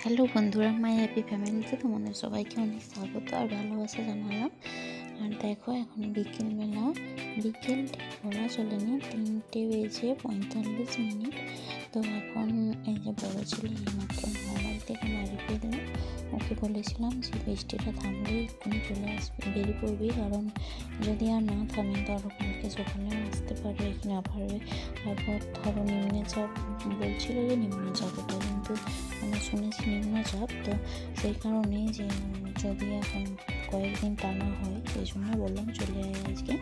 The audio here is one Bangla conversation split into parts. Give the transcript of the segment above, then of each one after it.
হ্যালো বন্ধুরা, মাই হ্যাপি ফ্যামিলিতে তোমাদের সবাইকে অনেক স্বাগত আর ভালোবাসা জানালাম। আর দেখো এখন বিকেল বলা চলেনি, 3:45। তো এখন এই যে বড়ো ছেলে এইমাত্র মোবাইল থেকে বাড়ি ফিরলো। ওকে বলেছিলাম যে বৃষ্টিটা থামলে এক্ষুনি চলে আসবে, বেরিয়ে পড়বি, কারণ যদি আর না থামে তাহলে কালকে সকালেও আসতে পারবে কি না পারবে। তারপর ধরো নিম্নচাপ বলছিল যে নিম্নচাপটা, কিন্তু আমি শুনেছি নিম্নচাপ, তো সেই কারণে যে যদি এখন কয়েকদিন টানা হয় সেই জন্য বললাম চলে আয় আজকে।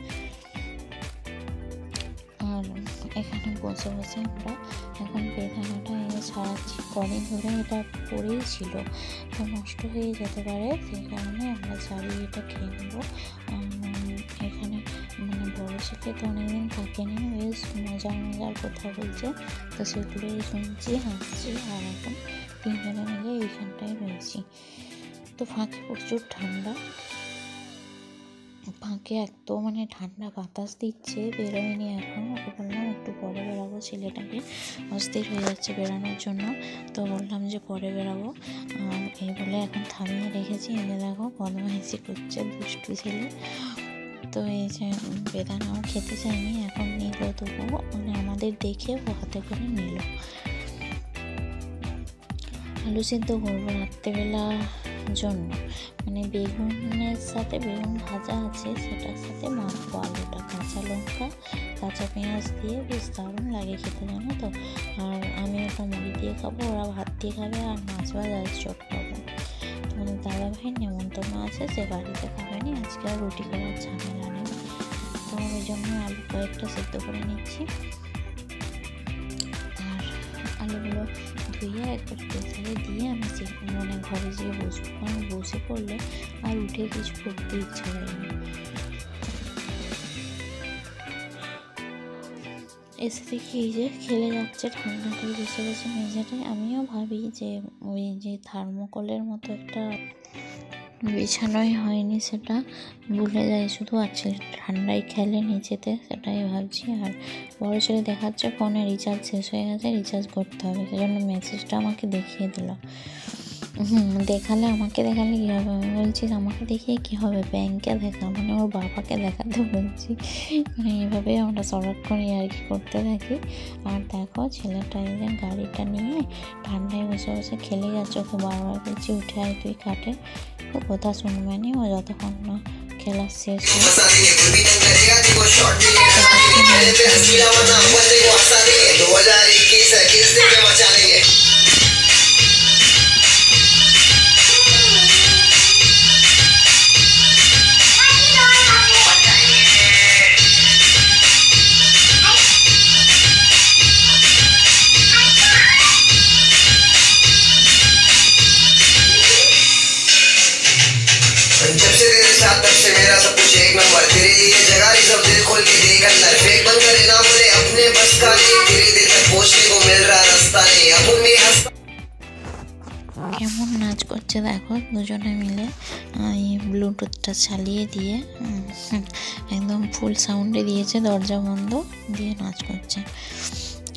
আর এখানে বসে বসে আমরা এখন বেদানাটা এনে ছাড়াচ্ছি। কদিন ধরে এটা পড়েই ছিল, তো নষ্ট হয়ে যেতে পারে, সেই কারণে আমরা ছাড়িয়ে এটা খেয়ে নেবো। এখানে বড় ছেলে তো অনেকদিন থাকেনি, বেশ মজার কথা বলছে, তো সেগুলোই শুনছি, হাসছি। আর এখন তিনজনে মিলে এইখানটায় রয়েছি। তো ফাঁকে প্রচুর ঠান্ডা, ফাঁকে এত ঠান্ডা বাতাস দিচ্ছে, বেরোয়নি এখন। ওকে বললাম একটু পরে বেরাবো, ছেলেটাকে অস্থির হয়ে যাচ্ছে বেরানোর জন্য, তো বললাম যে পরে বেরাবো। এই বলে এখন থামিয়ে রেখেছি। এনে দেখো বদমাইশি করছে দুষ্টু ছেলে। তো এই যে বেদানাও খেতে চায়নি, এখন নিল, তবুও আমাদের দেখে ও হাতে করে নিল। আলু সিদ্ধ করবো রাত্রেবেলা জন্য, বেগুনের সাথে বেগুন ভাজা আছে, সেটার সাথে মাখবো আলুটা, কাঁচা লঙ্কা কাঁচা পেঁয়াজ দিয়ে, বেশ দারুণ লাগে খেতে, জানো তো। আর আমি ওটা মুড়ি দিয়ে খাবো, ওরা ভাত দিয়ে খাবে, আর মাছ ভাজা আর চট খাবো। তোমাদের দাদা ভাইয়ের নেমন্তন্ন আছে, সে বাড়িতে খাবেনি আজকে, আর রুটি করার ঝামেলা নেই, তো ওই জন্য আলু কয়েকটা সিদ্ধ করে নিচ্ছি। আর আলুগুলো ধুয়ে একবার প্রেসারে দিয়ে আমি ঘরে যেয়ে বসবো, কারণ বসে পড়লে আর উঠে কিছু করতে ইচ্ছা করে না। এসে দেখি এই যে খেলে যাচ্ছে ঠান্ডাটাই বসে বসে মেঝেটায়। আমিও ভাবি যে ওই যে থার্মোকলের মতো একটা বিছানোই হয়নি, সেটা ভুলে যাই শুধু, আছে ঠান্ডায় খেলে নিচেতে, সেটাই ভাবছি। আর বড় ছেলে দেখাচ্ছে ফোনে রিচার্জ শেষ হয়ে গেছে, রিচার্জ করতে হবে, সেজন্য মেসেজটা আমাকে দেখিয়ে দিল। আমাকে দেখালে কী হবে, আমি বলছি আমাকে দেখিয়ে কী হবে, ব্যাংকে দেখা, ওর বাবাকে দেখাতে বলছি। এইভাবে আমরা সারাক্ষণ কি করতে থাকি। আর দেখো ছেলেটা এই যে গাড়িটা নিয়ে ঠান্ডায় বসে বসে খেলে যাচ্ছে, ওকে বারবার বলছি উঠে আয় তুই খাটে, ও কথা শুনবে না, ও যতক্ষণ না খেলা শেষ হয়। जब से तेरे साथ तब से मेरा सब कुछ एक नंबर, तेरे लिए जगह ही सब दिल खोल के देख अंदर, फेक बंद करे ना बोले अपने बस का नहीं, तेरे दिल तक पहुंचने को मिल रहा रास्ता नहीं, अपन में हंसता। কেমন নাচ করছে দেখো দুজনে মিলে, ব্লুটুথটা চালিয়ে দিয়ে একদম ফুল সাউন্ডে দিয়েছে, দরজা বন্ধ দিয়ে নাচ করছে।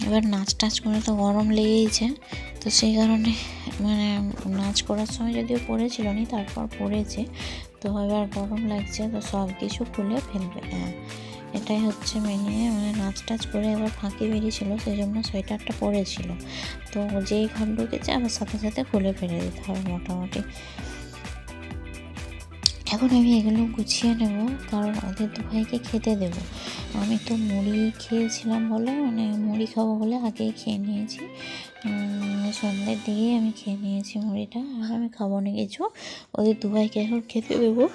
এবার নাচ টাচ করে তো গরম লেগেইছে, তো সেই কারণে নাচ করার সময় যদিও পড়েছিল নি, তারপর পড়েছে, তো এবার গরম লাগছে, তো সব কিছু খুলে ফেলবে। এটাই হচ্ছে নাচ টাচ করে এবার ফাঁকি বেরিয়েছিল, সেই জন্য সোয়েটারটা পরেছিল, তো যেই ঘর ঢুকেছে আবার সাথে সাথে খুলে ফেলে দিতে হবে মোটামুটি। এখন আমি এগুলো গুছিয়ে নেব, কারণ ওদের দু ভাইকে খেতে দেবো। আমি তো মুড়ি খেয়েছিলাম বলে, মুড়ি খাবো বলে আগেই খেয়ে নিয়েছি, সন্ধ্যের দিকেই আমি খেয়ে নিয়েছি মুড়িটা, আর আমি খাবো না কিছু, ওদের দু ভাইকে এখন খেতে দেবো।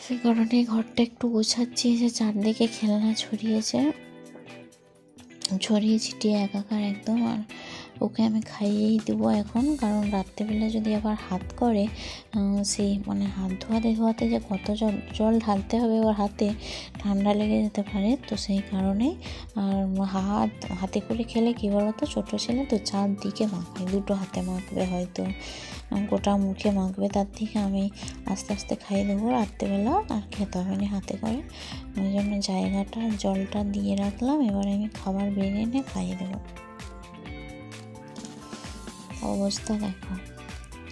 সে কারণে ঘরটা একটু গোছাচ্ছি, যে চারদিকে খেলনা ছড়িয়ে ছিটিয়ে একাকার একদম। আর ওকে আমি খাইয়েই দেবো এখন, কারণ রাত্রেবেলা যদি আবার হাত করে, সেই হাত ধোয়াতে যে কত জল ঢালতে হবে ওর হাতে, ঠান্ডা লেগে যেতে পারে, তো সেই কারণে। আর হাতে করে খেলে কী বলতো, ছোটো ছেলে তো চারদিকে মাখবে, দুটো হাতে মাখবে, হয়তো গোটা মুখে মাখবে, তার থেকে আমি আস্তে আস্তে খাইয়ে দেবো রাত্রেবেলা, আর খেতে হবে না হাতে করে, ওই জন্য জলটা দিয়ে রাখলাম। এবার আমি খাবার বেড়ে এনে খাইয়ে দেবো। অবস্থা দেখো,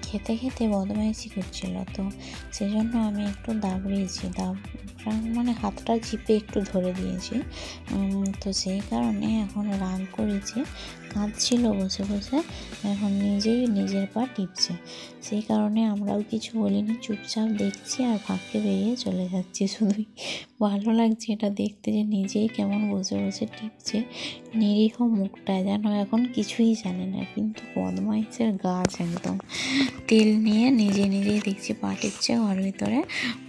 খেতে খেতে বদমাইশি করছিল, তো সেই জন্য আমি একটু দাবড়িয়েছি, মানে হাতটা চিপে একটু ধরে দিয়েছি। তো সেই কারণে এখন রাগ করেছে, কাঁদছিল বসে বসে, এখন নিজেই নিজের পা টিপছে। সেই কারণে আমরাও কিছু বলিনি, চুপচাপ দেখছি আর ভাগকে বেরিয়ে চলে যাচ্ছি। শুধুই ভালো লাগছে এটা দেখতে যে নিজেই কেমন বসে বসে টিপছে, নিরীহ মুখটা যেন এখন কিছুই জানে না, কিন্তু বদমাইশের গাছ একদম। তেল নিয়ে নিজেই দেখছি পা টিপছে ঘর ভিতরে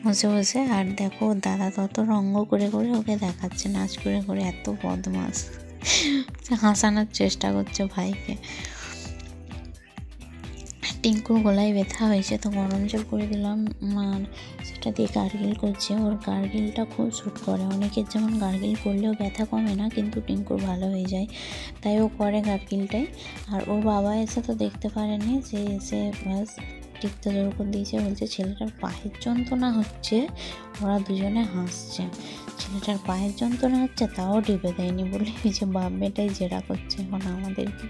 বসে বসে। আর দেখো দাদা তত রঙ্গ করে করে ওকে দেখাচ্ছে, নাচ করে করে, এত বদমাস, হাসানোর চেষ্টা করছে ভাইকে। টিঙ্কুর গলায় ব্যথা হয়েছে, তো গরম জল করে দিলাম, আর সেটা দিয়ে গার্গিল করছে। ওর গার্গিলটা খুব শ্যুট করে, অনেকের যেমন গার্গিল করলেও ব্যথা কমে না, কিন্তু টিঙ্কুর ভালো হয়ে যায়, তাই ও করে গার্গিলটাই। আর ওর বাবা এসে তো দেখতে পারেনি, যে এসে ব্যাস টিপতে জোর করে দিয়েছে, বলছে ছেলেটার পায়ের যন্ত্রণা হচ্ছে। ওরা দুজনে হাসছে, ছেলেটার পায়ের যন্ত্রণা হচ্ছে তাও টিপে দেয়নি বলে, এই যে বাপ বেটাই জেরা করছে এখন আমাদেরকে।